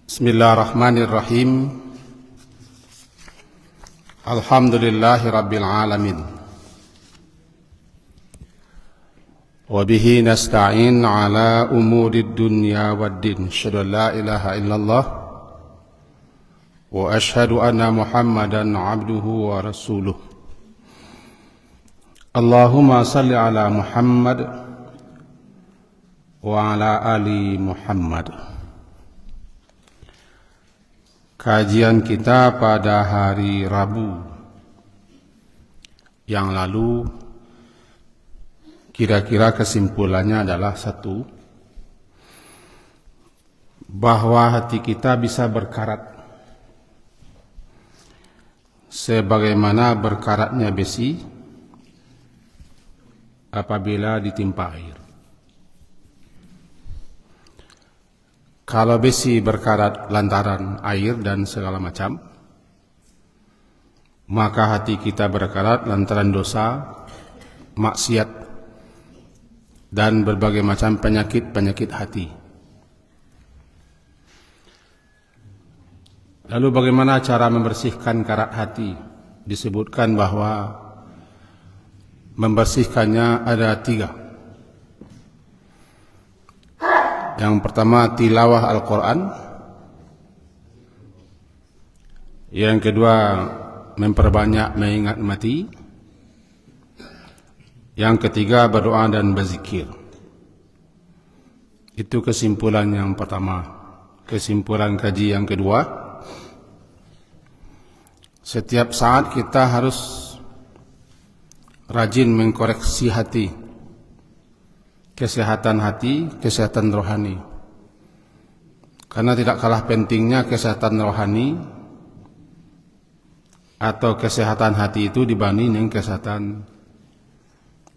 Bismillahirrahmanirrahim. Alhamdulillahi rabbil alamin. Wa bihi nasta'in ala umurid dunya waddin. Asyhadu an la ilaha illallah wa asyhadu anna Muhammadan abduhu wa rasuluh. Allahumma salli ala Muhammad wa ala ali Muhammad. Kajian kita pada hari Rabu yang lalu kira-kira kesimpulannya adalah satu, bahwa hati kita bisa berkarat sebagaimana berkaratnya besi apabila ditimpa air. Kalau besi berkarat lantaran air dan segala macam, maka hati kita berkarat lantaran dosa, maksiat, dan berbagai macam penyakit-penyakit hati. Lalu bagaimana cara membersihkan karat hati? Disebutkan bahwa membersihkannya ada 3. Yang pertama, tilawah Al-Quran. Yang kedua, memperbanyak mengingat mati. Yang ketiga, berdoa dan berzikir. Itu kesimpulan yang pertama. Kesimpulan kaji yang kedua, setiap saat kita harus rajin mengkoreksi hati. Kesehatan hati, kesehatan rohani. Karena tidak kalah pentingnya kesehatan rohani atau kesehatan hati itu dibanding dengan kesehatan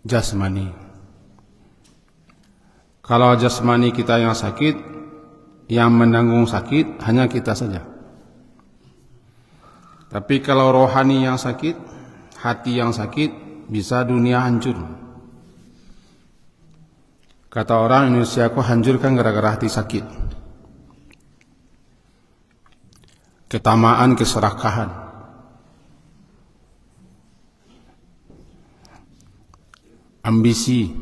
jasmani. Kalau jasmani kita yang sakit, yang menanggung sakit hanya kita saja. Tapi kalau rohani yang sakit, hati yang sakit, bisa dunia hancur. Kata orang Indonesia, aku hancurkan gara-gara hati sakit. Ketamaan, keserakahan, ambisi,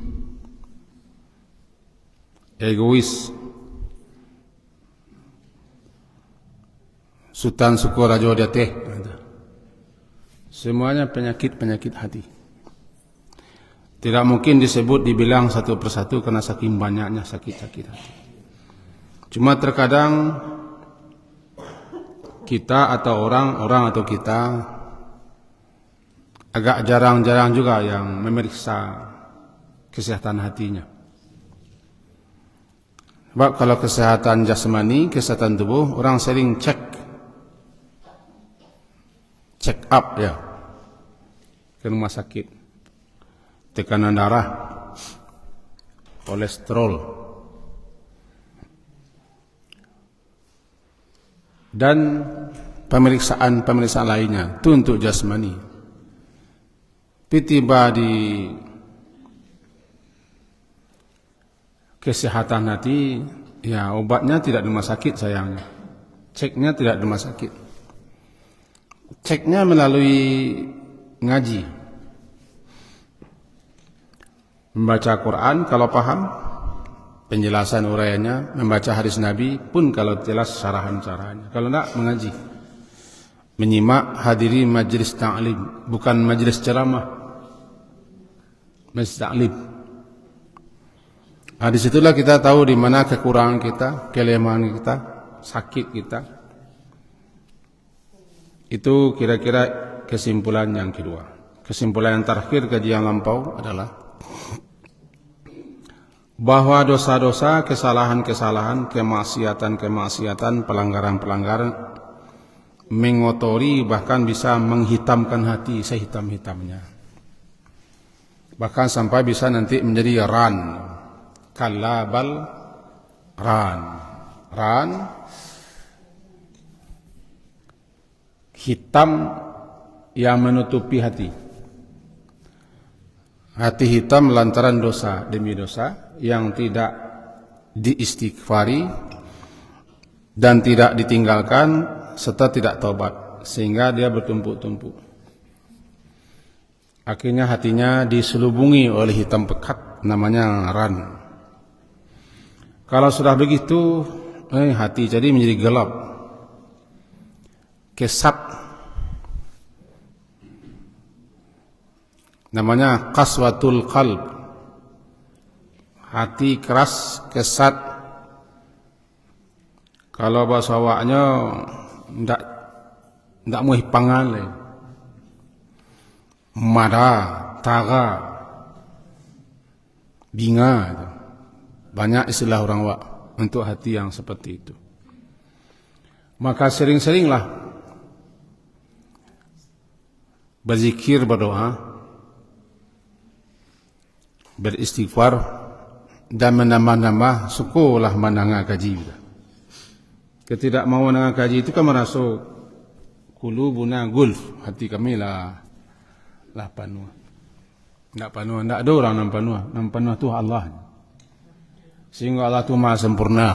egois, Sultan Syukur Rajo Diateh. Semuanya penyakit-penyakit hati. Tidak mungkin dibilang satu persatu karena saking banyaknya sakit-sakit hati. Cuma terkadang kita atau orang atau kita agak jarang-jarang juga yang memeriksa kesehatan hatinya. Sebab kalau kesehatan jasmani, kesehatan tubuh, orang sering check up ya ke rumah sakit. Tekanan darah, kolesterol, dan pemeriksaan lainnya. Itu untuk jasmani. Tapi tiba di kesehatan hati, ya obatnya tidak di rumah sakit sayangnya. Ceknya tidak di rumah sakit. Ceknya melalui ngaji. Membaca Quran kalau paham, penjelasan uraiannya, membaca hadis Nabi pun kalau jelas syarahan-syarahannya. Kalau tidak, mengaji. Menyimak, hadiri majlis ta'lim, bukan majlis ceramah. Majlis ta'lim. Nah, disitulah kita tahu di mana kekurangan kita, kelemahan kita, sakit kita. Itu kira-kira kesimpulan yang kedua. Kesimpulan yang terakhir kajian lampau adalah bahwa dosa-dosa, kesalahan-kesalahan, kemaksiatan-kemaksiatan, pelanggaran-pelanggaran mengotori, bahkan bisa menghitamkan hati sehitam-hitamnya. Bahkan sampai bisa nanti menjadi ran. Kalabal ran. Ran hitam yang menutupi hati. Hati hitam lantaran dosa demi dosa yang tidak diistighfari, dan tidak ditinggalkan serta tidak taubat, sehingga dia bertumpuk-tumpuk. Akhirnya hatinya diselubungi oleh hitam pekat, namanya ran. Kalau sudah begitu, hati jadi menjadi gelap, kesat, namanya qaswatul qalb. Hati keras, kesat. Kalau bahasa awaknya ndak muih pangal, marah, taga, binga. Banyak istilah orang wak untuk hati yang seperti itu. Maka sering-seringlah berzikir, berdoa, beristighfar, dan menambah-nambah syukurlah menangah kaji. Ketidakmauan dengan kaji itu kan merasuk kulubuna gulf, hati kami lah panuh. Ndak panuh, ndak ada orang nam panuh tu Allah. Sehingga Allah itu maha sempurna.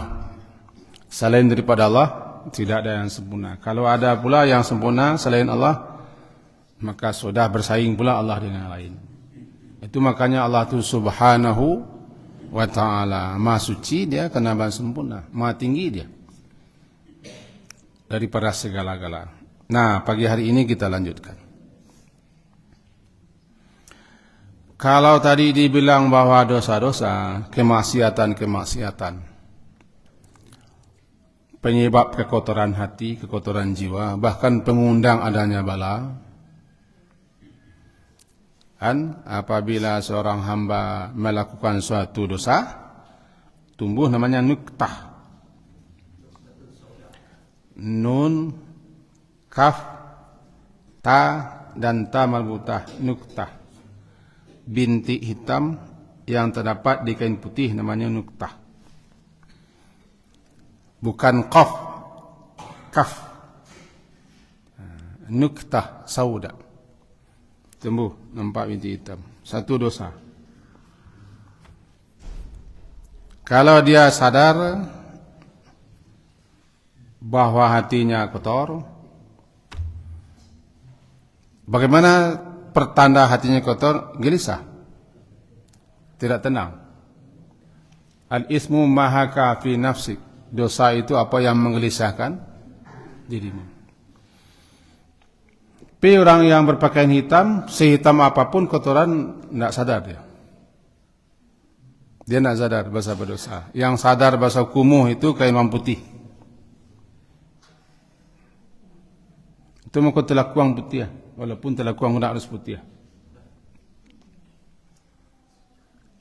Selain daripada Allah tidak ada yang sempurna. Kalau ada pula yang sempurna selain Allah, maka sudah bersaing pula Allah dengan yang lain. Itu makanya Allah itu subhanahu wa ta'ala, maha suci dia karena maha sempurna, maha tinggi dia daripada segala-gala. Nah, pagi hari ini kita lanjutkan. Kalau tadi dibilang bahwa dosa-dosa, kemaksiatan, penyebab kekotoran hati, kekotoran jiwa, bahkan pengundang adanya bala. Kan apabila seorang hamba melakukan suatu dosa, tumbuh namanya nuktah. Nun, kaf, ta, dan ta marbutah, nuktah. Bintik hitam yang terdapat di kain putih namanya nuktah. Bukan qaf, kaf. Nuktah sauda. Tumbuh nampak bintik hitam. Satu dosa. Kalau dia sadar bahwa hatinya kotor, bagaimana pertanda hatinya kotor? Gelisah, tidak tenang. Al-ismu mahaka fi nafsik. Dosa itu apa yang menggelisahkan dirimu. Tapi orang yang berpakaian hitam, sehitam apapun kotoran, tidak sadar dia. Dia tidak sadar bahasa berdosa. Yang sadar bahasa kumuh itu kain putih. Itu muka telakuang putih, walaupun telakuang tidak harus putih.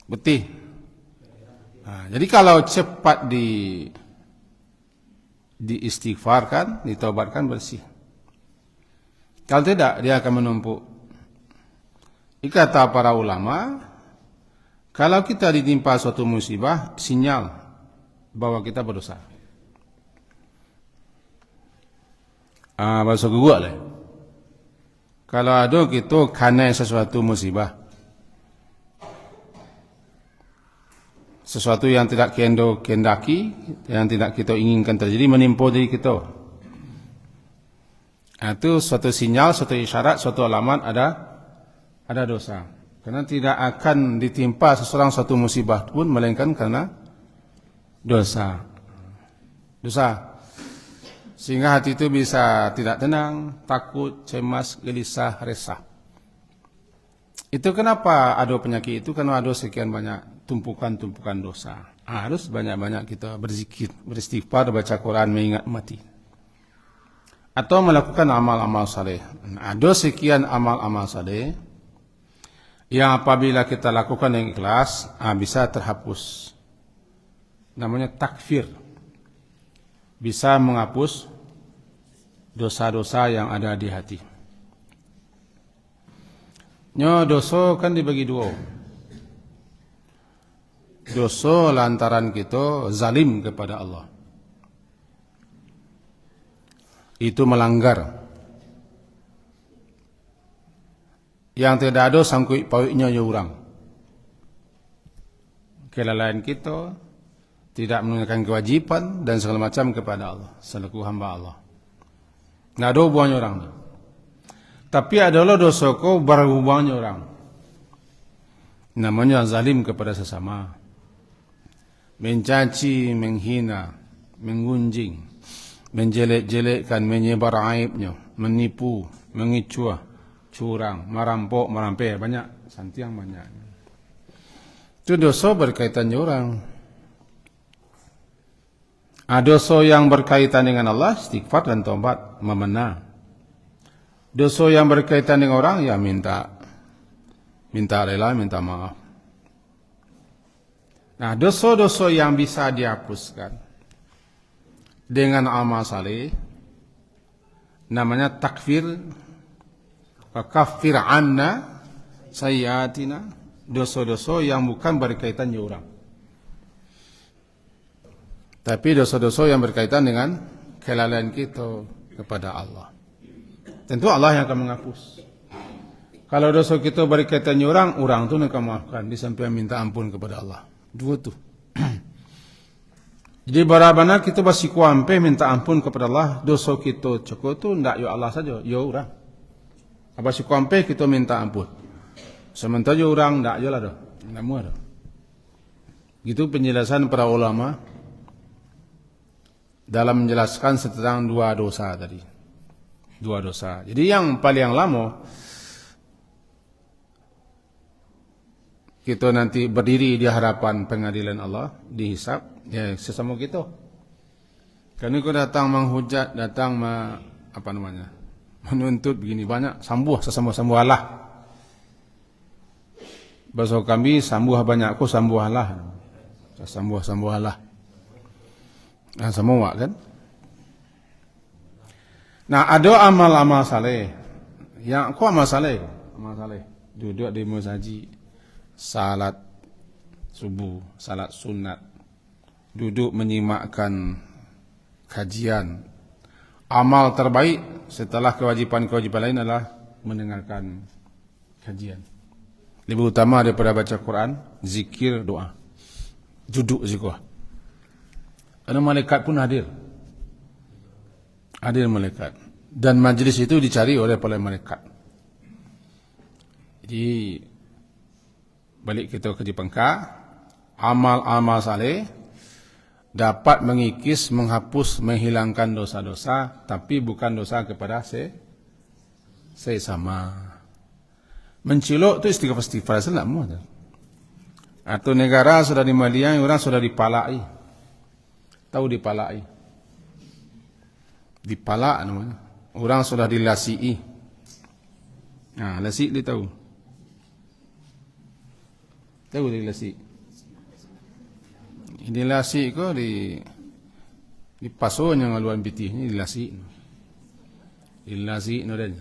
Putih. Nah, jadi kalau cepat diistighfarkan, ditaubatkan, bersih. Kalau tidak, dia akan menumpuk. Kata para ulama, kalau kita ditimpa suatu musibah, sinyal bahwa kita berdosa. Bahasa gua lah. Kalau ada kita kena sesuatu musibah, sesuatu yang tidak kendaki, yang tidak kita inginkan terjadi menimpa diri kita, itu suatu sinyal, suatu isyarat, suatu alamat ada dosa. Karena tidak akan ditimpa seseorang suatu musibah pun melainkan karena dosa. Sehingga hati itu bisa tidak tenang, takut, cemas, gelisah, resah. Itu kenapa ada penyakit itu? Karena ada sekian banyak tumpukan-tumpukan dosa. Harus banyak-banyak kita berzikir, beristighfar, baca Quran, mengingat mati. Atau melakukan amal-amal saleh. Ada sekian amal-amal saleh yang apabila kita lakukan yang ikhlas, bisa terhapus. Namanya takfir. Bisa menghapus dosa-dosa yang ada di hati. Dosa kan dibagi dua. Dosa lantaran kita zalim kepada Allah. Itu melanggar. Yang tidak ada sangkut pautnya ya orang. Kelalaian kita, tidak menunaikan kewajiban dan segala macam kepada Allah selaku hamba Allah. Nggak ada hubungannya orang. Tapi adalah dosa kau berhubungannya orang. Namanya zalim kepada sesama. Mencaci, menghina, menggunjing, menjelek-jelekkan, menyebar aibnya, menipu, mengicuah, curang, merampok, merampai, banyak, santiang banyak. Itu dosa berkaitan dengan orang. Dosa yang berkaitan dengan Allah, istighfar dan taubat, memenang. Dosa yang berkaitan dengan orang, ya minta rela, minta maaf. Nah, dosa-dosa yang bisa dihapuskan dengan amal saleh namanya takfir, wa kaffir anna sayyiatina, dosa-dosa yang bukan berkaitan dengan orang. Tapi dosa-dosa yang berkaitan dengan kelalaian kita kepada Allah. Tentu Allah yang akan menghapus. Kalau dosa kita berkaitan dengan orang tu nak maafkan, disampaikan minta ampun kepada Allah. Dua tu. Jadi barabana kita basi kuampe minta ampun kepada Allah, dosa kita cukup tu ndak yo Allah saja, yo orang. Basi kuampe kita minta ampun. Sementara yo orang ndak yo lah dah. Ndak mau dah. Gitu penjelasan para ulama dalam menjelaskan tentang dua dosa tadi. Dua dosa. Jadi yang paling lama kita nanti berdiri di hadapan pengadilan Allah, dihisap, ya sesama kita. Karena kita datang menghujat, datang menuntut begini banyak, sambuh sesama-sambuh Allah. Bahasa kami sambuh banyak, aku sambuh Allah. Sambuh Allah. Nah, semua kan? Nah, ada amal-amal saleh. Yang aku amal saleh. Duduk di masjid, salat subuh, salat sunat, duduk menyimakkan kajian. Amal terbaik setelah kewajipan-kewajipan lain adalah mendengarkan kajian. Lebih utama daripada baca Quran, zikir, doa. Duduk zikir. Karena malaikat pun hadir. Hadir malaikat. Dan majlis itu dicari oleh para malaikat. Jadi balik kita ke Jepangka, amal-amal saleh dapat mengikis, menghapus, menghilangkan dosa-dosa, tapi bukan dosa kepada sesama. Mencilok itu istighfar tak mau. Atau negara sudah dimaliai, orang sudah dipalai. Tahu dipalai? Dipalak namanya. Orang sudah dilasii. Nah, lasi dia tahu. Tahu dia lasi. Ini lasi ko di paso yang ngaluan pitih ni dilasi. Dilasi no dan.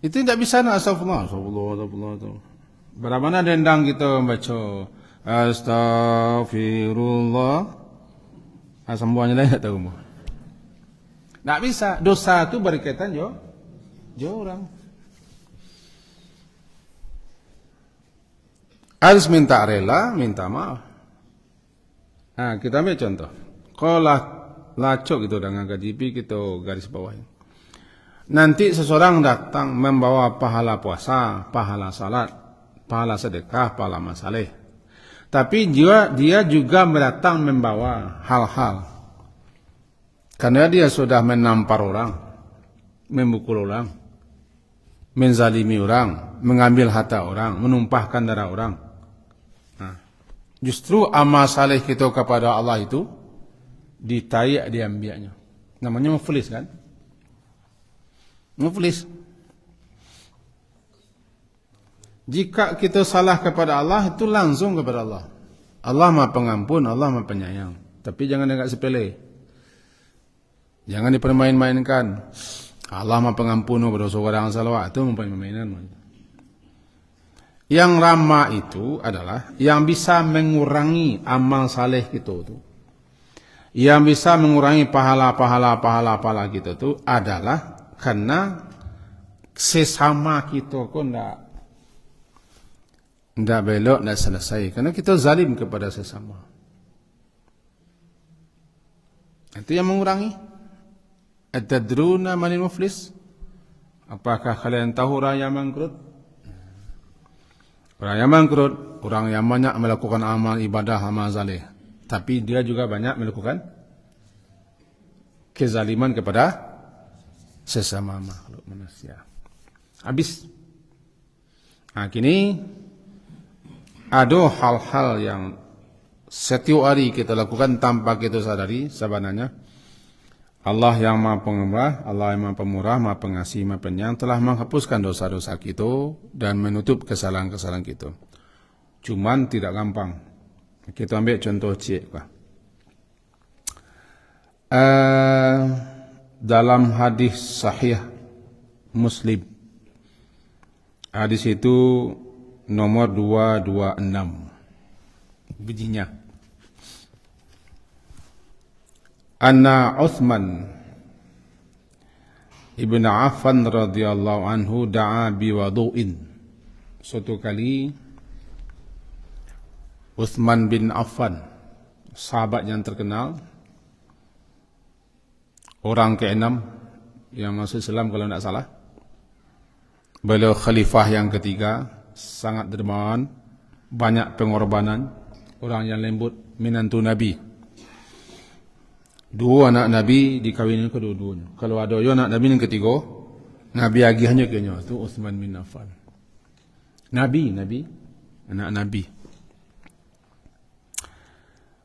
Itu tidak bisa nak astagfirullah. Bagaimana dendang kita baca astaghfirullah. Semuanya lain tak tahu mu. Tak bisa. Dosa itu berkaitan jo orang. Harus minta rela, minta maaf. Nah, kita ambil contoh. Kalau lacok gitu dengan KJP kita garis bawahi. Nanti seseorang datang membawa pahala puasa, pahala salat, pahala sedekah, pahala masaleh. Tapi dia juga datang membawa hal-hal. Karena dia sudah menampar orang, memukul orang, menzalimi orang, mengambil harta orang, menumpahkan darah orang. Nah, justru amal saleh kita kepada Allah itu ditayak diambilnya. Namanya muflis kan? Muflis. Jika kita salah kepada Allah, itu langsung kepada Allah. Allah Maha Pengampun, Allah Maha Penyayang. Tapi jangan anggap sepele. Jangan dipermain-mainkan. Allah Maha Pengampun kepada seorang salawat, itu mempermainkan. Yang ramah itu adalah yang bisa mengurangi amal saleh kita itu. Yang bisa mengurangi pahala kita itu adalah karena sesama kita kok Tidak belok, tidak selesai. Karena kita zalim kepada sesama. Itu yang mengurangi. Atadruna manil muflis? Apakah kalian tahu orang yang bangkrut? Orang yang bangkrut, orang yang banyak melakukan amal ibadah, amal saleh, tapi dia juga banyak melakukan kezaliman kepada sesama makhluk manusia. Habis. Nah, kini ada hal-hal yang setiap hari kita lakukan tanpa kita sadari sebenarnya Allah yang Maha Pengampun, Allah yang Maha Pemurah, Maha Pengasih, Maha Penyayang telah menghapuskan dosa-dosa kita dan menutup kesalahan-kesalahan kita. Cuman tidak gampang. Kita ambil contoh cik. Dalam hadis sahih Muslim, hadis itu nomor 226 bunyinya, anna Utsman ibn Affan radhiyallahu anhu da'a biwudu'in. Suatu kali Utsman bin Affan, sahabat yang terkenal, orang ke-6 yang masuk Islam kalau tidak salah. Beliau khalifah yang ketiga, sangat dermawan, banyak pengorbanan, orang yang lembut, menantu Nabi. Dua anak Nabi dikawinin kedua-duanya. Kalau ada anak Nabi yang ketiga, Nabi agihnya kenya, itu Utsman bin Affan. Nabi, anak Nabi.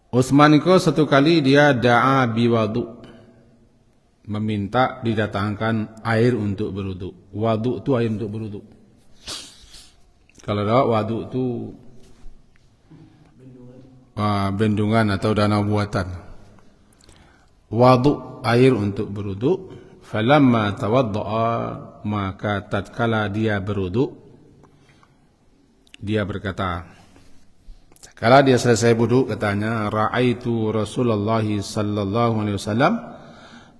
Utsman itu satu kali dia da'a biwudu, meminta didatangkan air untuk berwudu. Wudu itu air untuk berwudu. Kalau ada wudu itu bendungan atau danau buatan. Wudu air untuk berwudu. Falamma tawadda'a, maka tatkala dia berwudu, dia berkata, kala dia selesai wudu, katanya, ra'aitu Rasulullah sallallahu alaihi wasallam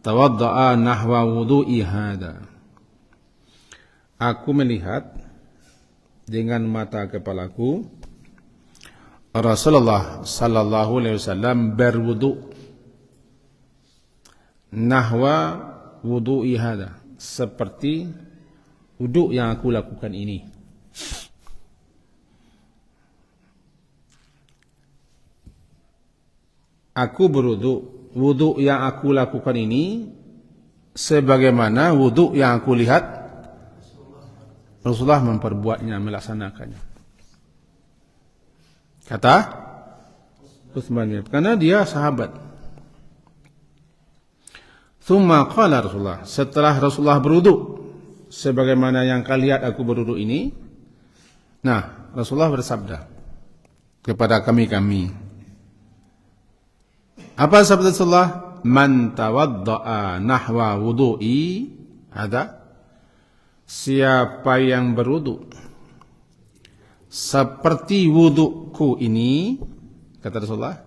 tawadda'a nahwa wudu'i hada. Aku melihat dengan mata kepalaku Rasulullah sallallahu alaihi wasallam berwudu nahwa wudu'i hada, seperti wudu yang aku lakukan ini. Aku berwudu, wudu yang aku lakukan ini sebagaimana wudu yang aku lihat Rasulullah memperbuatnya, melaksanakannya. Kata Utsman, karena dia sahabat. Tsumma qala Rasulullah, setelah Rasulullah berwudu sebagaimana yang kalian lihat aku berwudu ini, nah Rasulullah bersabda kepada kami. Apa sabda Rasulullah? Man tawadda'a nahwa wudu'i hada, siapa yang berwudu seperti wuduku ini, kata Rasulullah,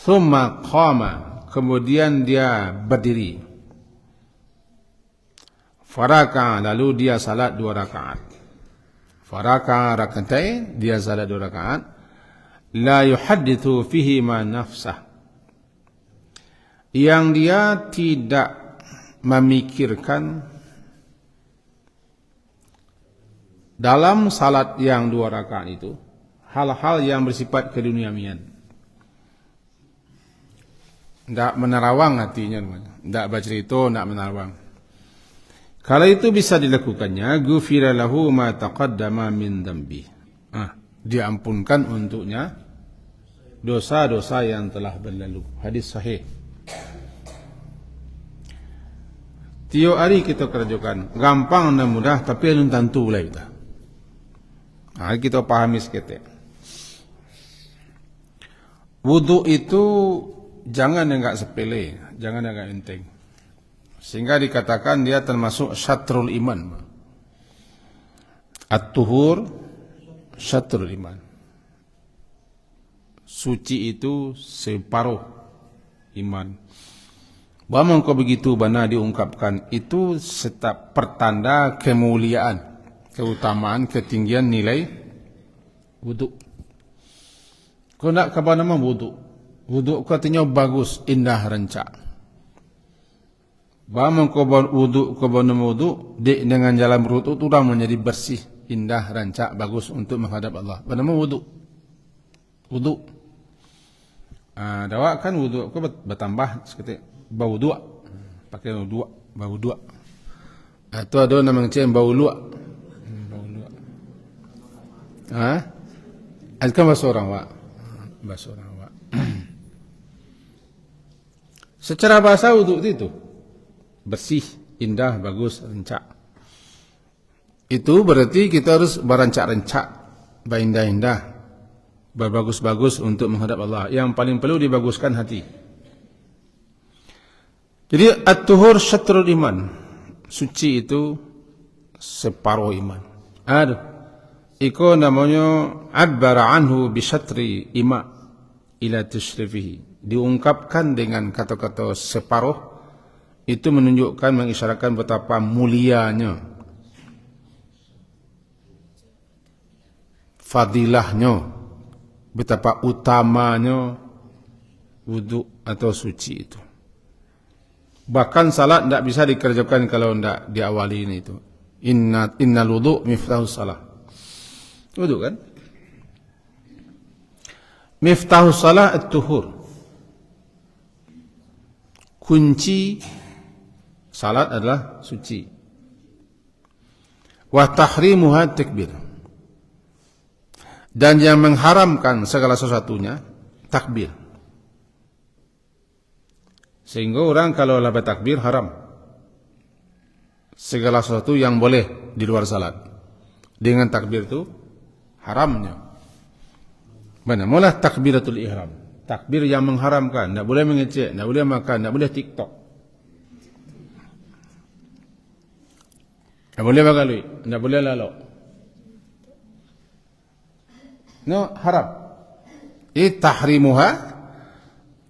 thumma qama, kemudian dia berdiri, faraka, lalu dia salat 2 rakaat, faraka rakaatain, dia salat 2 rakaat, la yuhaddithu fihi ma nafsah, yang dia tidak memikirkan dalam salat yang 2 rakaat itu hal-hal yang bersifat keduniawian. Tidak menerawang hatinya, tidak bercerita, tidak menerawang. Kalau itu bisa dilakukannya, ghufira lahu ma taqaddama min dambi, diampunkan untuknya dosa-dosa yang telah berlalu. Hadis sahih. Tiap hari kita kerjakan, gampang dan mudah, tapi belum tentu lah kita. Kita pahami seketik. Wudu itu jangan enggak sepele, jangan enggak enteng. Sehingga dikatakan dia termasuk syatrul iman. At-tuhur syatrul iman. Suci itu separuh iman. Bahwa kau begitu bana diungkapkan, itu setap pertanda kemuliaan, keutamaan, ketinggian nilai Wuduk. Kau nak apa nama wuduk? Wuduk katanya bagus, indah, rancak. Bagaimana kau wuduk, kau nama wuduk, dengan jalan berwuduk itu dah menjadi bersih, indah, rancak, bagus untuk menghadap Allah. Bernama wuduk. Wuduk. Dawak kan wuduk kau bertambah seketik bau dua. Pakai dua, bau dua. Atau ada nama macam bau luak. Bau luak. Kan bahasa orang, Wak. Bahasa orang, Wak. Secara bahasa wuduk itu bersih, indah, bagus, rancak. Itu berarti kita harus berancak-rancak, berindah-indah, berbagus-bagus untuk menghadap Allah. Yang paling perlu dibaguskan hati. Jadi at-tuhur syatrul iman. Suci itu separuh iman. Iko namanya abbara anhu bi syatri ima ila tusyrifihi. Diungkapkan dengan kata-kata separuh, itu menunjukkan, mengisyaratkan betapa mulianya, fadilahnya, betapa utamanya wuduk atau suci itu. Bahkan salat tidak bisa dikerjakan kalau tidak diawali ini itu. Innal wudu' miftahus salah. Wuduk kan? Miftahus salah at-tuhur. Kunci salat adalah suci. Wa tahrimuha takbir. Dan yang mengharamkan segala sesuatunya takbir. Sehingga orang kalau la bertakbir haram. Segala sesuatu yang boleh di luar salat. Dengan takbir itu haramnya. Mana? Mula takbiratul ihram. Takbir yang mengharamkan, tidak boleh mengecek, tidak boleh makan, tidak boleh TikTok, tidak boleh bagalui, tidak boleh lalok. No, haram. Tahrimuha,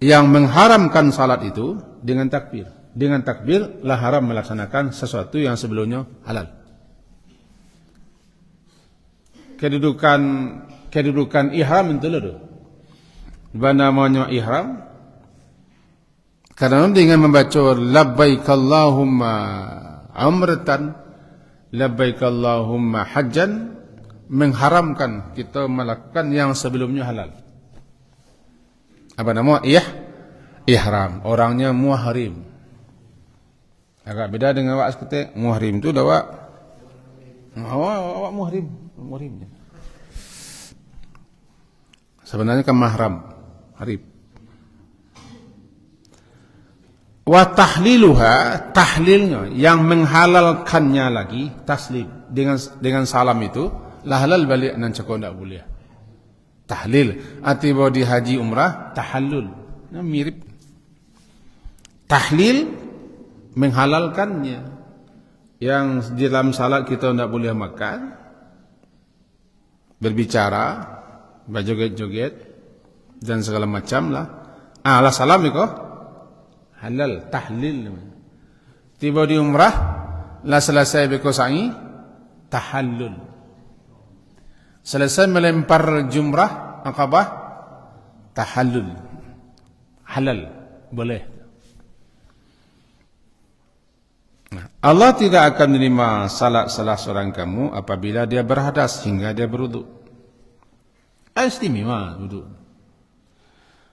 yang mengharamkan salat itu dengan takbir. Dengan takbir lah haram melaksanakan sesuatu yang sebelumnya halal. Kedudukan ihram itu loh. Apa namanya ihram? Karena dengan membaca labbaik Allahumma umratan, labbaik Allahumma hajjan, mengharamkan kita melakukan yang sebelumnya halal. Apa nama? Ihram. Orangnya muhrim. Agak beda dengan awak seketik. Muhrim itu dah awak muhrimnya. Sebenarnya kan mahram. Harib. Wa tahliluha, tahlilnya yang menghalalkannya lagi, taslim dengan salam itu lah halal balik nan cakap ndak boleh. Tahlil atiba di haji umrah tahallul. Nah, mirip. Tahlil menghalalkannya. Yang di dalam salat kita ndak boleh makan, berbicara, berjoget-joget dan segala macam lah. Lah salam itu halal, tahlil. Tiba di umrah, lah selesai beko sa'i, tahallul. Selesai melempar jumrah, Aqabah, tahallul. Halal, boleh. Allah tidak akan menerima salat salah seorang kamu apabila dia berhadas hingga dia berwuduk. Istimewa wuduk.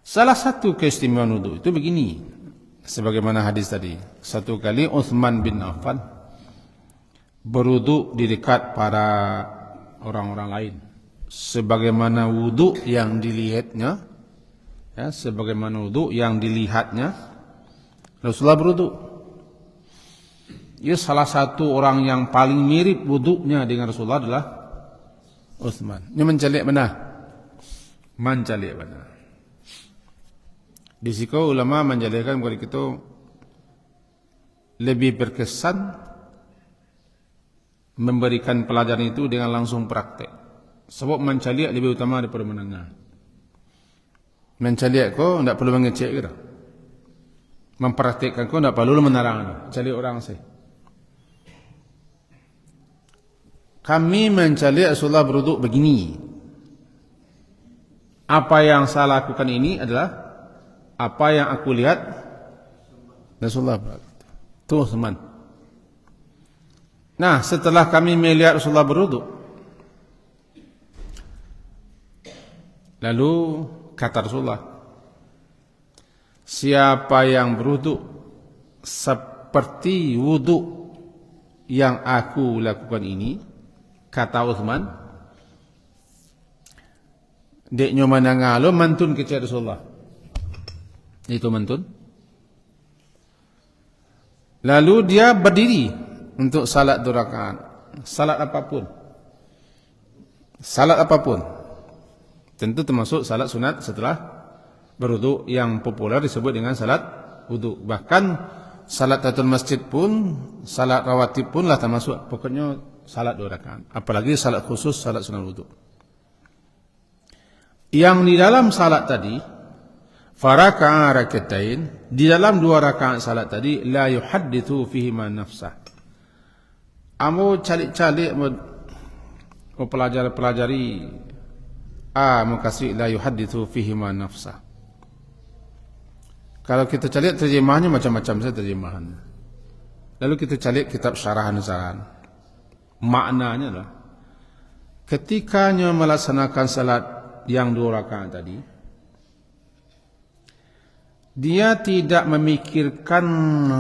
Salah satu keistimewaan wuduk itu begini. Sebagaimana hadis tadi. Satu kali Uthman bin Affan berwuduk di dekat para orang-orang lain. Sebagaimana wuduk yang dilihatnya, sebagaimana wuduk yang dilihatnya, Rasulullah berwuduk. Salah satu orang yang paling mirip wuduknya dengan Rasulullah adalah Uthman. Ini mencalik benar. Mencalik benar. Di situ ulama menjadikan kepada kita lebih berkesan memberikan pelajaran itu dengan langsung praktek. Sebab mencalik lebih utama daripada mendengar. Mencalik kau tidak perlu mengecek kita. Mempraktikkan kau tidak perlu menerang. Calik orang saya. Kami mencalik Rasulullah berwuduk begini. Apa yang saya lakukan ini adalah apa yang aku lihat Rasulullah. Tuh teman. Nah, setelah kami melihat Rasulullah berwudu, lalu kata Rasulullah, siapa yang berwudu seperti wudu yang aku lakukan ini, kata Uthman, deknya mana ngalo mantun ke Rasulullah. Itu mantun. Lalu dia berdiri untuk salat 2 rakaat. Salat apapun. Salat apapun. Tentu termasuk salat sunat setelah berwudu yang populer disebut dengan salat wudu. Bahkan salat tahiyatul masjid pun, salat rawatib pun lah termasuk. Pokoknya salat 2 rakaat. Apalagi salat khusus, salat sunat wudu. Yang di dalam salat tadi, faraka'a rakatain, di dalam 2 rakaat salat tadi, la yuhaddithu fihi ma nafsah. Amo calik-calik pelajari mau kasih la yuhaddithu fihi ma nafsah. Kalau kita cari terjemahannya macam-macam saja terjemahan. Lalu kita cari kitab syarahan-syarahan. Maknanya adalah ketikanya melaksanakan salat yang 2 rakaat tadi, dia tidak memikirkan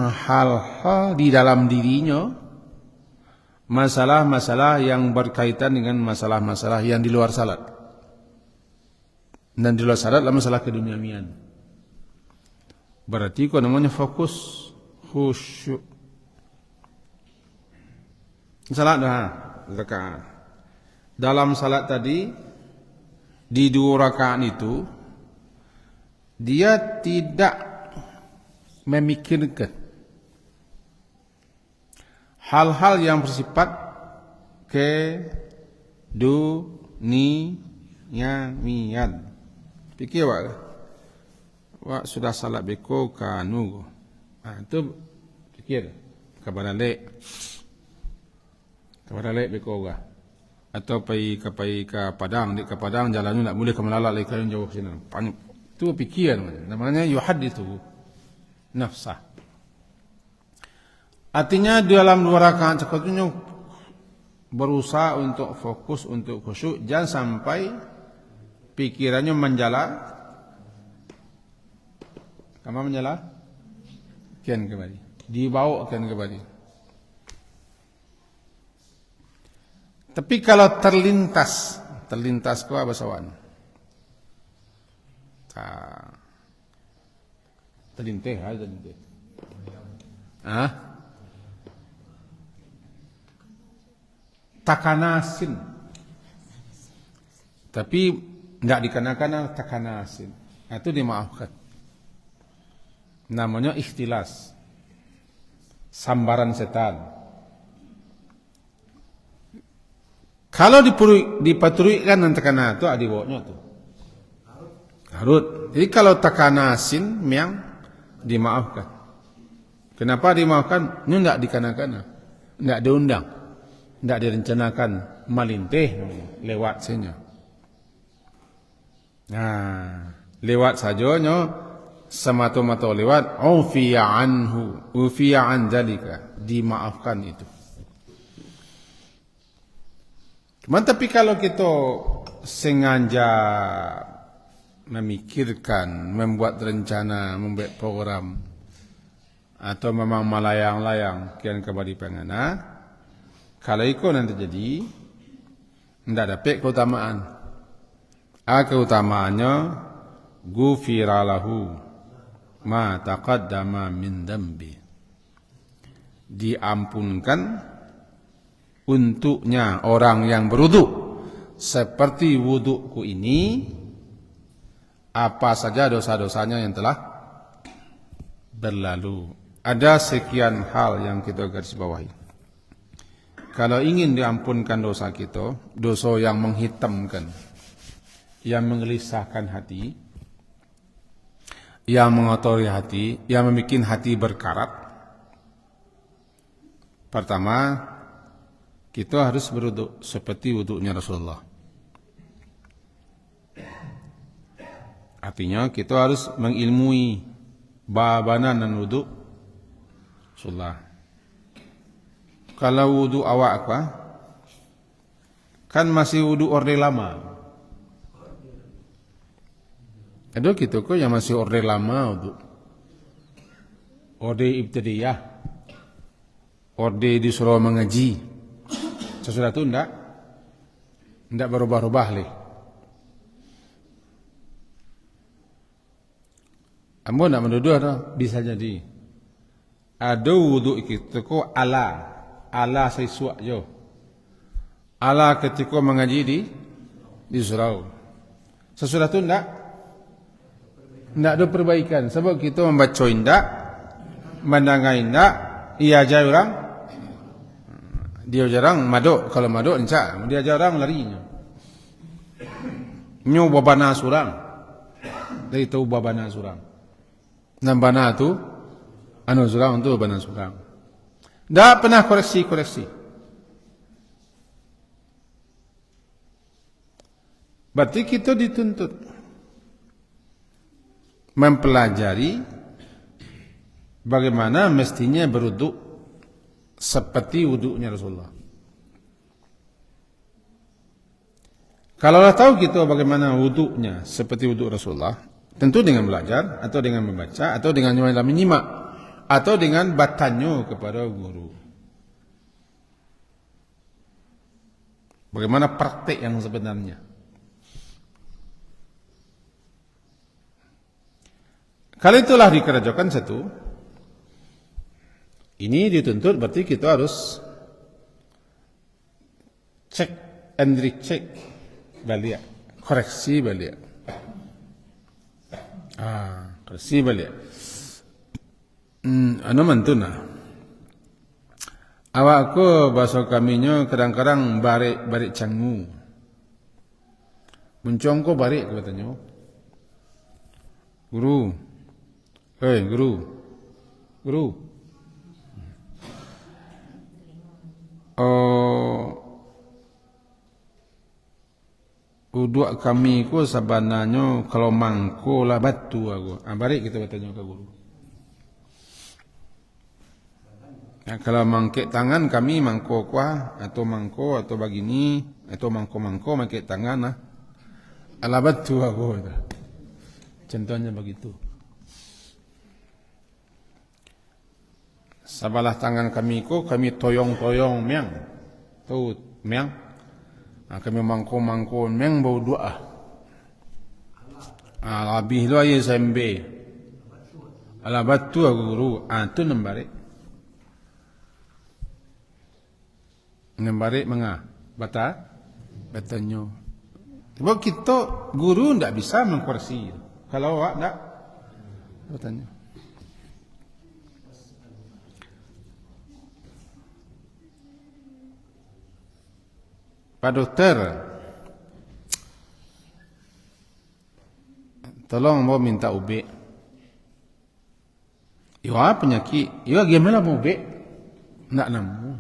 hal-hal di dalam dirinya, masalah-masalah yang berkaitan dengan masalah-masalah yang di luar salat. Dan di luar salat adalah masalah keduniawian. Berarti kalau namanya fokus khusyuk. Salat rakaat. Dalam salat tadi di 2 rakaat itu dia tidak memikirkan hal-hal yang bersifat keduniawian. Pikir wak sudah salat beko kanu. Itu pikir kabar lek beko ga. Atau pai ke Padang, di ke Padang jalannya nak boleh ke Melala lek yang jauh sini. Itu pikiran namanya yuhaddithu nafsah. Artinya dalam 2 rakaat cekatnya berusaha untuk fokus, untuk khusyuk, jangan sampai pikirannya menjala. Kama menjala? Kian kembali. Dibawa kian kembali. Tapi kalau terlintas ke apa sawan? Terlintih. Takanasin. Tapi tidak dikenakan takanasin. Itu dimaafkan. Namanya ikhtilas. Sambaran setan. Kalau dipaturikan dan takana itu adibawanya tu. Harut. Jadi kalau takanasin memang dimaafkan. Kenapa dimaafkan? Ini tidak dikenakan. Tidak diundang. Tidak direncanakan malintih lewat saja. Nah, lewat sajanya semata-mata lewat ufiya an dzalika, dimaafkan itu. Cuman tapi kalau kita sengaja memikirkan, membuat rencana, membuat program, atau memang melayang-layang kian kembali pengana, kalau itu nanti jadi tidak dapat keutamaan. Keutamaannya ghufira lahu ma taqaddama min dambi, diampunkan untuknya orang yang berwudu seperti wuduku ini apa saja dosa-dosanya yang telah berlalu. Ada sekian hal yang kita garis bawahi. Kalau ingin diampunkan dosa kita, dosa yang menghitamkan, yang menggelisahkan hati, yang mengotori hati, yang membuat hati berkarat, pertama kita harus berwudu seperti wudunya Rasulullah. Artinya kita harus mengilmui babanan dan wudu Rasulullah. Kalau wudu awak apa? Kan masih wudu orde lama. Ada kita kok yang masih orde lama wudu. Orde ibtidiyah. Orde disuruh mengaji. Sesudah itu enggak berubah-ubah leh. Ambo nak menduduh tu bisa jadi. Ada wudu kita ko ala sesuatu jo. Ala ketika mengaji di surau. Sesudah tu enggak ada perbaikan. Sebab kita membaca indak, mendengar indak, ia ajar orang, dia jarang maduk. Kalau maduk encak, dia jarang larinya. Nyo babana surang. Dari tahu babana surang. Dan bana tu surang tu bana surang. Tak pernah koreksi. Berarti kita dituntut mempelajari bagaimana mestinya berwudu seperti wudunya Rasulullah. Kalau tahu kita bagaimana wudunya seperti wudu Rasulullah, tentu dengan belajar, atau dengan membaca, atau dengan menyimak, atau dengan bertanya kepada guru. Bagaimana praktik yang sebenarnya. Kalau itulah dikerjakan satu, ini dituntut berarti kita harus cek and recheck balik, koreksi balik. Koreksi balik. Anu mantuna. Awak aku bahasa kaminya kadang-kadang barik cangu. Muncong ko barik katanya. Guru. Guru. Uduk kami ku sebenarnya kalau mangko lah batu aku. Barik kita bertanya ke guru. Kalau mangkik tangan kami mangko kuah atau mangko atau begini atau mangko mangkik tangan lah. Ala batu aku. Contohnya begitu. Sebelah tangan kami ku kami toyong miang. Tahu miang? Kami mangko miang bau dua. Lebih lu aja sembe. Ala batu aku guru. Tu nembari. Nembari menga. Batanya. Sebab kita guru tidak bisa mengkoreksi. Kalau awak tidak, batanya. Pak dokter, tolong mau minta ubek. Iwa penyakit, iwa gimana mau ubek? Nak namu.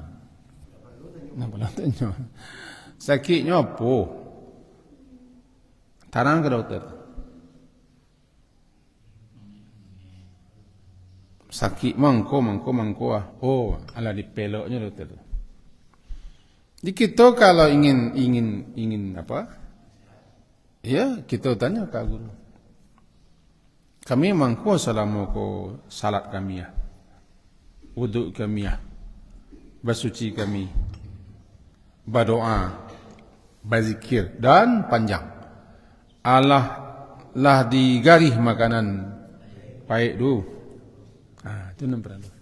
Nak tanya. Sakitnya apa? Tarang ke dokter. Sakit mangko. Ala dipeloknya dokter. Di kita kalau ingin apa? Ya, kita tanya ke guru. Kami mangko selama ko salat kami ya. Wudu kami ya. Bersuci kami. Berdoa, berzikir dan panjang. Allah lah digarih makanan baik dulu. Itu nombor 1.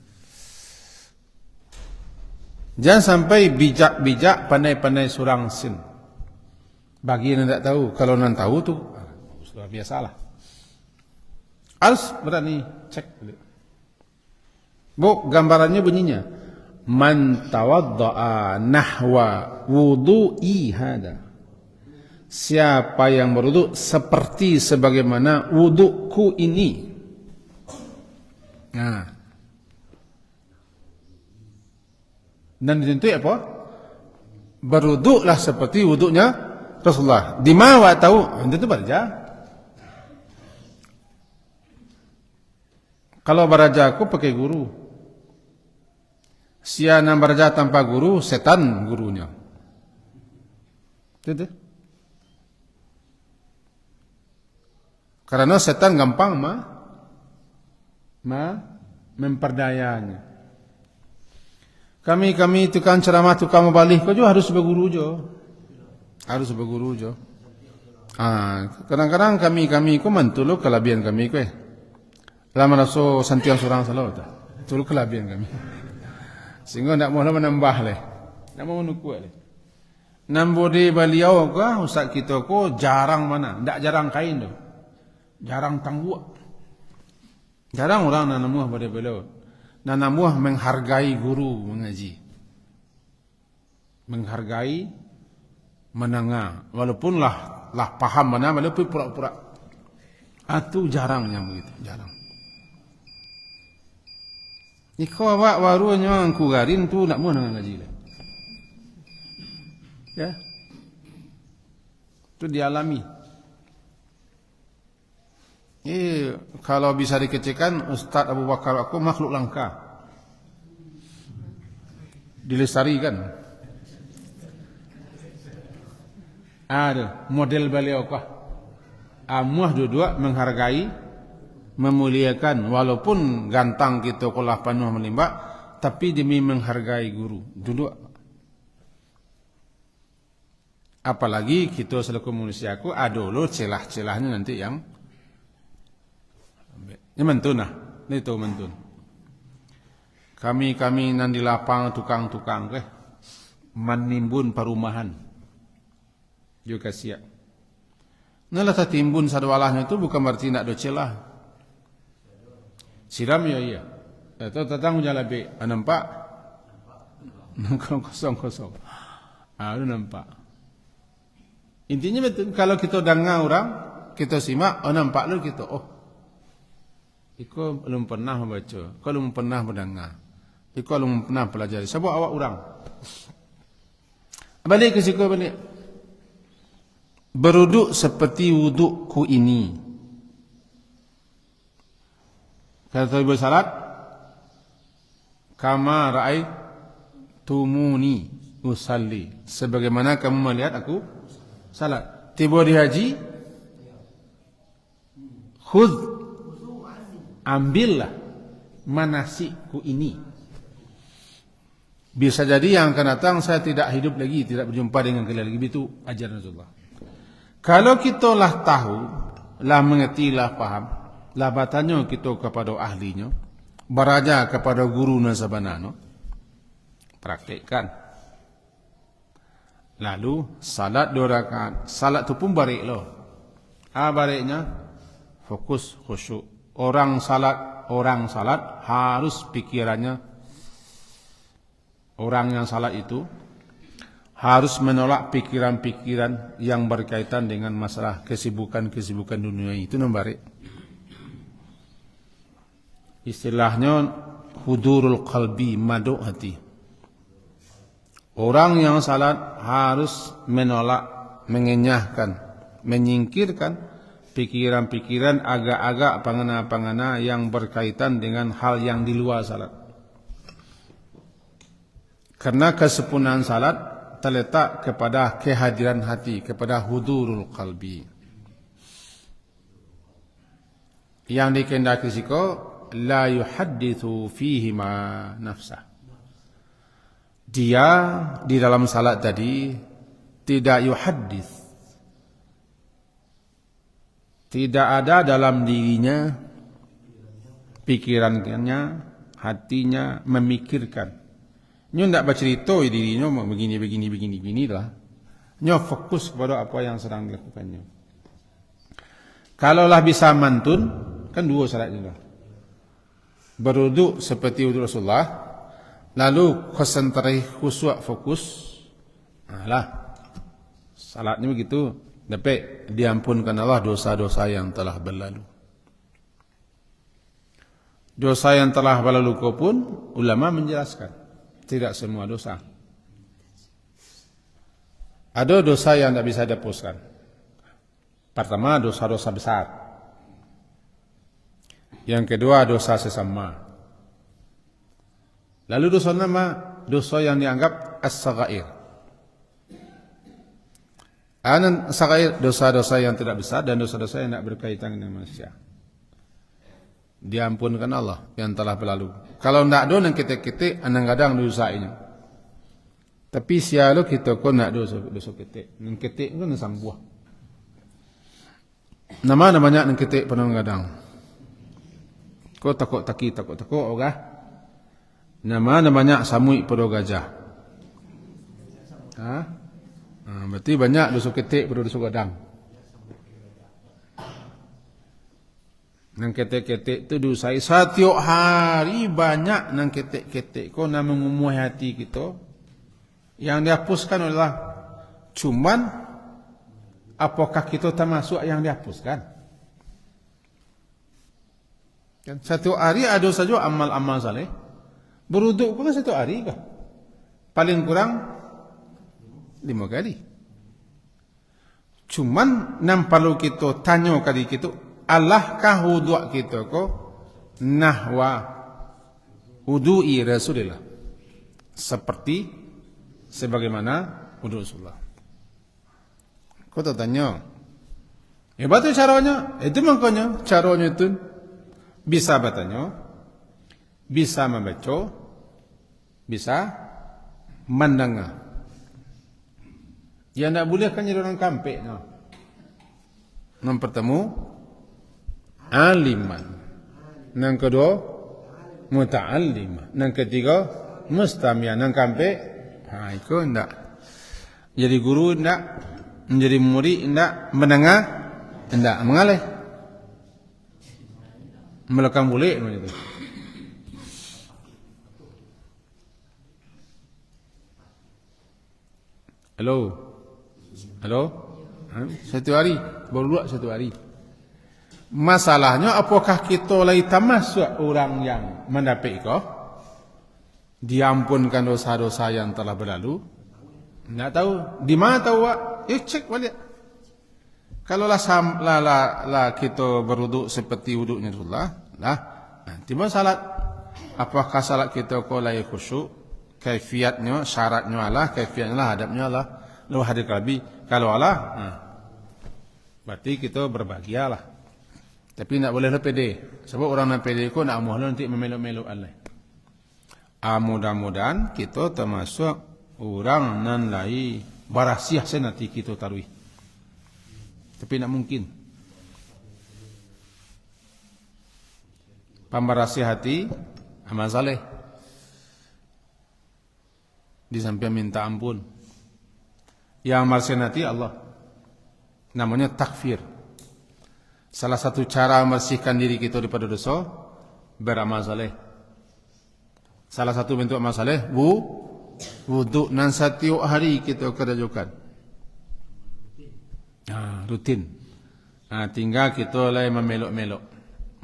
Jangan sampai bijak-bijak pandai-pandai surang sin. Bagi yang tidak tahu, kalau yang tahu tu sudah biasalah. Harus berani cek. Bu, gambarannya bunyinya man tawadda'a nahwa wudu'i hada. Siapa yang berwudu seperti sebagaimana wuduku ini. Dan ditentu apa? Berwuduklah seperti wuduknya Rasulullah. Di mana awak tahu? Tentu baca. Kalau belajar aku pakai guru. Siapa yang belajar tanpa guru, setan gurunya. Itu. Karena setan gampang memperdayanya. Kami tukang ceramah, tukang mubalik, kau juga harus berguru jo. Harus berguru jo. Kadang-kadang kami ku mantulu kelebihan kami ku. Lama raso santiang surang salau ta. Tulu kelebihan kami. Sehingga nak mau menambah leh. Nak mau menukuk leh. Nambodi beliau ka ustaz kita ku jarang mana, ndak jarang kain tu. Jarang tangguh. Jarang orang nanamuah pada beliau. Nanamuah menghargai guru mengaji. Menghargai menengah. Walaupun lah paham mana, walaupun pura-pura. Itu jarang yang begitu, jarang. Iko awak warunya angku garin tu nak muah dengan ngaji lah. Ya. Itu dialami. Kalau bisa dikecilkan Ustaz Abu Bakar aku makhluk langka. Dilestarikan. Ada model beliau kah? Amuah dua-dua menghargai, memuliakan walaupun gantang kita kolah penuh melimbak, tapi demi menghargai guru. Dua. Apalagi kita selaku manusia aku ada lo celah-celahnya nanti yang mentun lah, itu mentun. Kami nan di lapang tukang-tukang menimbun perumahan. Juga siap. Nalah timbun sadwalahnya itu bukan berarti nak do celah. Siram ya iya. Itu tatang jalabe, nampak? Kosong. Itu nampak. Intinya betul kalau kita dengar orang, kita simak, nampak lu kita Iko belum pernah membaca, kau belum pernah mendengar, iko belum pernah pelajari. Sebab awak orang. Balik ke siku balik. Beruduk seperti wudukku ini. Kata ibu salat, kama ra'aitumuni usalli. Sebagaimana kamu melihat aku salat. Tiba di haji, khudh, ambillah manasikku ini. Bisa jadi yang akan datang saya tidak hidup lagi, tidak berjumpa dengan kalian lagi. Itu ajaran Rasulullah. Kalau kita lah tahu, lah mengerti, lah paham, lah bertanya kita kepada ahlinya, beraja kepada guru nasabanano, praktekkan. Lalu salat 2 rakaat. Salat itu pun barik loh. Baliknya fokus khusyuk. Orang salat harus pikirannya, orang yang salat itu harus menolak pikiran-pikiran yang berkaitan dengan masalah kesibukan dunia itu membalik. Istilahnya hudurul qalbi, maduk hati. Orang yang salat harus menolak, mengenyahkan, menyingkirkan pikiran-pikiran agak-agak pangana-pangana yang berkaitan dengan hal yang di luar salat. Karena kesempurnaan salat terletak kepada kehadiran hati, kepada hudurul qalbi. Yang dikehendaki siko la yuhaddithu fihi ma nafsah. Dia di dalam salat tadi tidak yuhaddits. Tidak ada dalam dirinya, pikirannya, hatinya memikirkan. Nyo tidak bercerita dirinya begini lah. Nyo fokus kepada apa yang sedang dilakukannya. Kalaulah bisa mantun, kan 2 salat juga. Beruduk seperti wuduk Rasulullah, lalu konsentrasi khusyuk fokus. Salatnya begitu. Dapat diampunkan Allah dosa-dosa yang telah berlalu. Dosa yang telah berlalu pun ulama menjelaskan tidak semua dosa. Ada dosa yang tidak bisa dihapuskan. Pertama dosa-dosa besar. Yang kedua dosa sesama. Lalu dosa nama, dosa yang dianggap as-saghair. As-saghair dosa-dosa yang tidak besar dan dosa-dosa yang tidak berkaitan dengan manusia. Diampunkan Allah yang telah berlalu. Kalau tidak ada yang kita kadang dosa ini. Tapi sialo kita kau nak dosa kita. Nang kita kan sang buah. Namanya nang kita kadang. Kau takut orang. Namanya samui pada gajah. Berarti banyak dosa ketik pada dosa gadang. Nang ketik-ketik tu dosai setiap hari banyak nang ketik-ketik kau nak mengumuhi hati kita. Yang dihapuskan adalah cuman apakah kita termasuk yang dihapuskan? Kan satu hari ada saja amal-amal saleh. Beruduk pun satu hari kah? Paling kurang 5 kali. Cuman nampalo kita tanya kali kita, Allah kah wuduk kita ko nahwa wudu'i Rasulullah. Seperti sebagaimana wuduk Rasulullah. Kau tak tanya. Batu caranya? Itu makanya caranya itu bisa bertanya, bisa membaca, bisa mendengar. Yang tak boleh kan jadi orang kampek. Yang pertama, aliman. Yang kedua, muta'allimah. Yang ketiga, mustami'an. Yang kampek, itu tidak. Jadi guru tidak, menjadi murid tidak, mendengar tidak, mengalih. Melekam boleh macam itu. Halo? Satu hari, baru 1 hari. Masalahnya apakah kita lagi termasuk orang yang mendapat kau? Diampunkan dosa-dosa yang telah berlalu? Tidak tahu. Di mana tahu? Cek balik. Kalau lah kita berwuduk seperti wuduknya Rasulullah, tiba salat. Apakah salat kita kau lagi khusyuk? Kaifiatnya, syaratnya Allah, kaifiatnya Allah, hadapnya Allah. Lalu hadir kalbi. Kalau Allah, berarti kita berbahagialah. Tapi tidak boleh pede. Sebab orang yang pede itu nak mohon nanti memeluk-meluk Allah. Mudah-mudahan kita termasuk orang nan lai barasiah senati kita tarui. Tapi tidak mungkin. Pembarasiah hati amal saleh. Disampaikan minta ampun. Yang marsian hati Allah. Namanya takfir. Salah satu cara membersihkan diri kita daripada dosa, beramal saleh. Salah satu bentuk amal saleh, wuduk nan setiap hari kita kerjakan. Rutin. Tinggal kita lagi memeluk-meluk.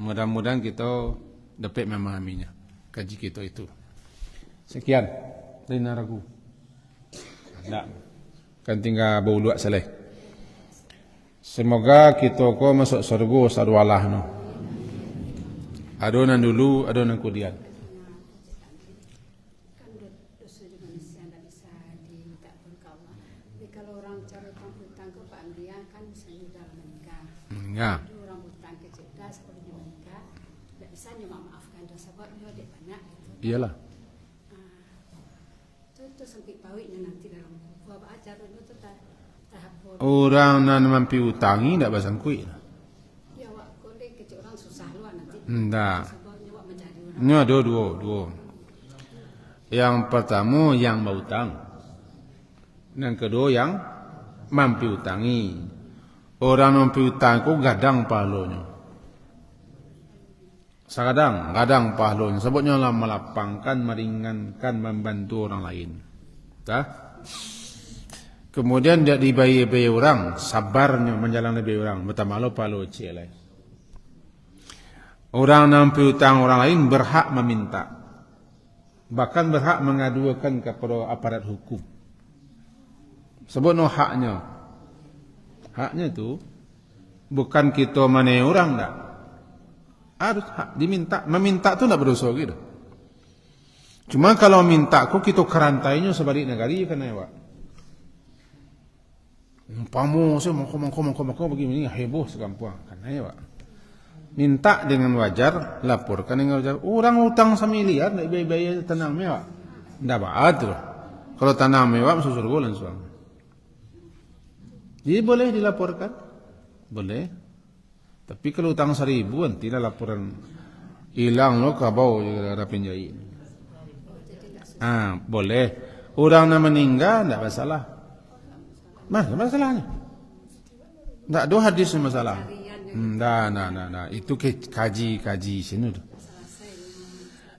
Mudah-mudahan kita dapat memahaminya. Kaji kita itu. Sekian. Rina ragu. Tak. Kan tinggal berwuduk saleh. Semoga kita ko masuk surga sadu Allah no. Adonan dulu, adonan kemudian. Kan dosa di manusia tidak bisa diminta ke Allah. Tapi kalau orang cari hutang ke Pak Andria kan bisa sudah menikah. Jadi orang hutang ke Jeddah seperti menikah, tidak bisa memaafkan dosa sebabnya dia banyak gitu. Iyalah. Itu sampai pawitnya nanti dalam buah ajar itu tahap. Orang nan mampu utangi tidak pasang kuih. Ya wak boleh kecil orang susah luar nanti. Tidak. Sebabnya wak menjadi orang. Ini ada dua. Yang pertama yang berhutang. Yang kedua yang mampu utangi. Orang mampu utang itu gadang pahalanya. Kadang pahalanya. Sebabnya lah melapangkan, meringankan, membantu orang lain. Kemudian dia dibayar orang, sabarnya menjalani bayar orang, bertambah pahala celai. Orang nampi hutang orang lain berhak meminta, bahkan berhak mengadukan kepada aparat hukum. Sebab no haknya itu bukan kita mana orang dah. Harus diminta. Meminta tu tidak berdosa gitu. Cuma kalau minta ku kita kerantainya sebalik negari kan ya, Pak. Pamu saya mongko begini heboh sekampung kan ya, Pak. Minta dengan wajar, laporkan dengan wajar. Orang utang 1 miliar nak bayar tanah mewah. Ndak baat tu. Kalau tanah mewah masuk surga langsung. Jadi boleh dilaporkan? Boleh. Tapi kalau utang 1.000 nanti lah laporan hilang lo kabau ada penjahit. Boleh. Orang nak meninggal tak masalah. Mana masalahnya? Tak ada hadis masalah. Nah. Itu kaji sini.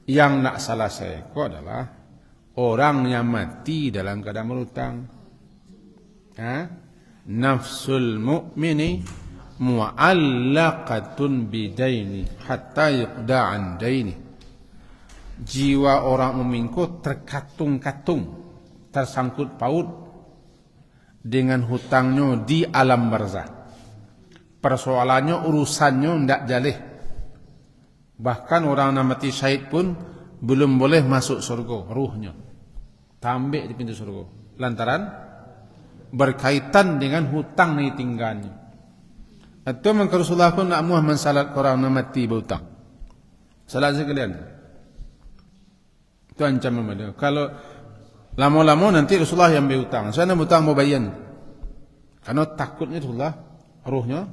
Yang nak salah saya kok adalah orang yang mati dalam keadaan berhutang. Nafsul mu'mini mu'allaqatun bidaini hatta yuqda an daini. Jiwa orang mukminku terkatung-katung, tersangkut paut dengan hutangnya di alam barzah. Persoalannya urusannya tidak jaleh. Bahkan orang yang mati syahid pun belum boleh masuk surga ruhnya. Tambik di pintu surga. Lantaran berkaitan dengan hutang yang tinggalnya. Atau maka Rasulullah pun nak muah mensalat orang yang mati berhutang. Salat sekalian. Itu ancaman dia. Kalau lama-lama nanti Rasulullah yang berhutang. Saya nak berhutang mau bayan. Karena takutnya Rasulullah ruhnya.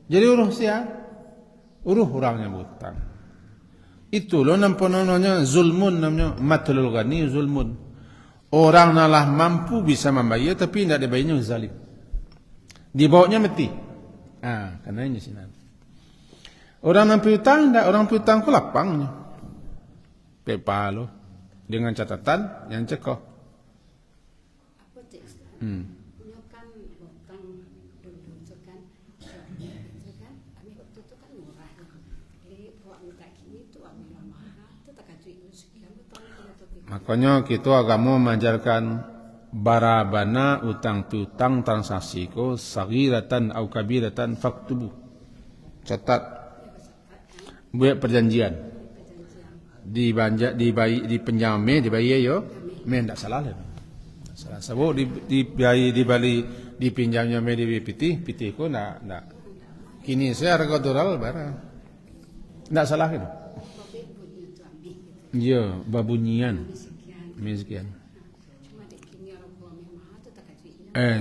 Jadi uruh siapa? Uruh orang yang berhutang. Itu loh namanya zulmun, namanya matlul ghani zulmun. Orang nalah mampu bisa membayar tapi tidak dibayarnya zalim. Dibawanya mati. Karena ini sini. Orang yang berhutang tidak, orang berhutang ku lapangnya. Pepa lo dengan catatan yang cekoh. Apa cek? Kan hutang dulu kan. Kami waktu itu kan murah. Jadi kalau minta gini tu ambil mahal, tu tak kacui sekian hutang tu. Makanya kita agama mengajarkan barabana utang piutang transaksi ko sagiratan au kabiratan faktubu. Catat. Buat perjanjian. Di penjam dibayar yo, tak salah lah. Salah. Sebab di pinjamnya di piti ko nak. Kini saya harga dolar barang. Tak salah gitu. Ya, babunyian. Miskian.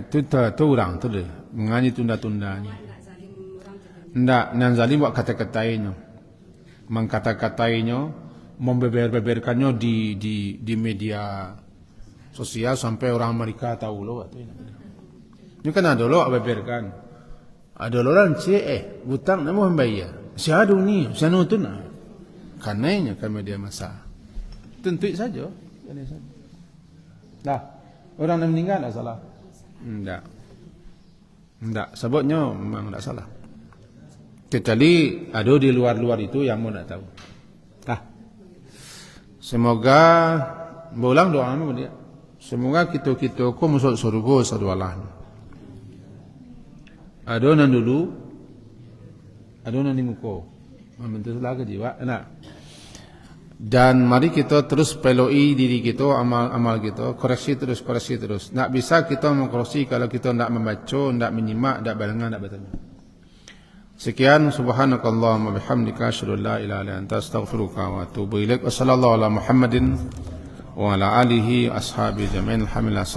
Tu orang tu deh. Mengaji tunda-tundanya. Ndak, nan zalim buat kata-katainya. Mengkata-katainya, membeber-beberkannya di media sosial sampai orang Amerika tahu loh. Ini kan ada loh beberkan. Ada orang hutang nak membayar. Siapa ni? Siapa tu nak? Kanainya kan media masa. Tentu saja. Dah, orang yang meninggal tak salah. Tidak. Sebabnya memang tak salah. Kecuali ada di luar-luar itu yang mau nak tahu. Semoga berulang doa dia. Semoga kita ku masuk surga sadwalah. Ada nan dulu, ada nan di muka. Membentuk laga jiwa. Dan mari kita terus peloi diri kita, amal kita, koreksi terus. Nak bisa kita mengkoreksi kalau kita tidak membaca, tidak menyimak, tidak barengan, tidak bertanya. Sekian, subhanakallahumma bihamdika asyhadu an la ilaha illa anta astaghfiruka wa atubu ilaik. Wassallallahu ala Muhammadin wa ala alihi ashabi jami'in. Alhamdulillah.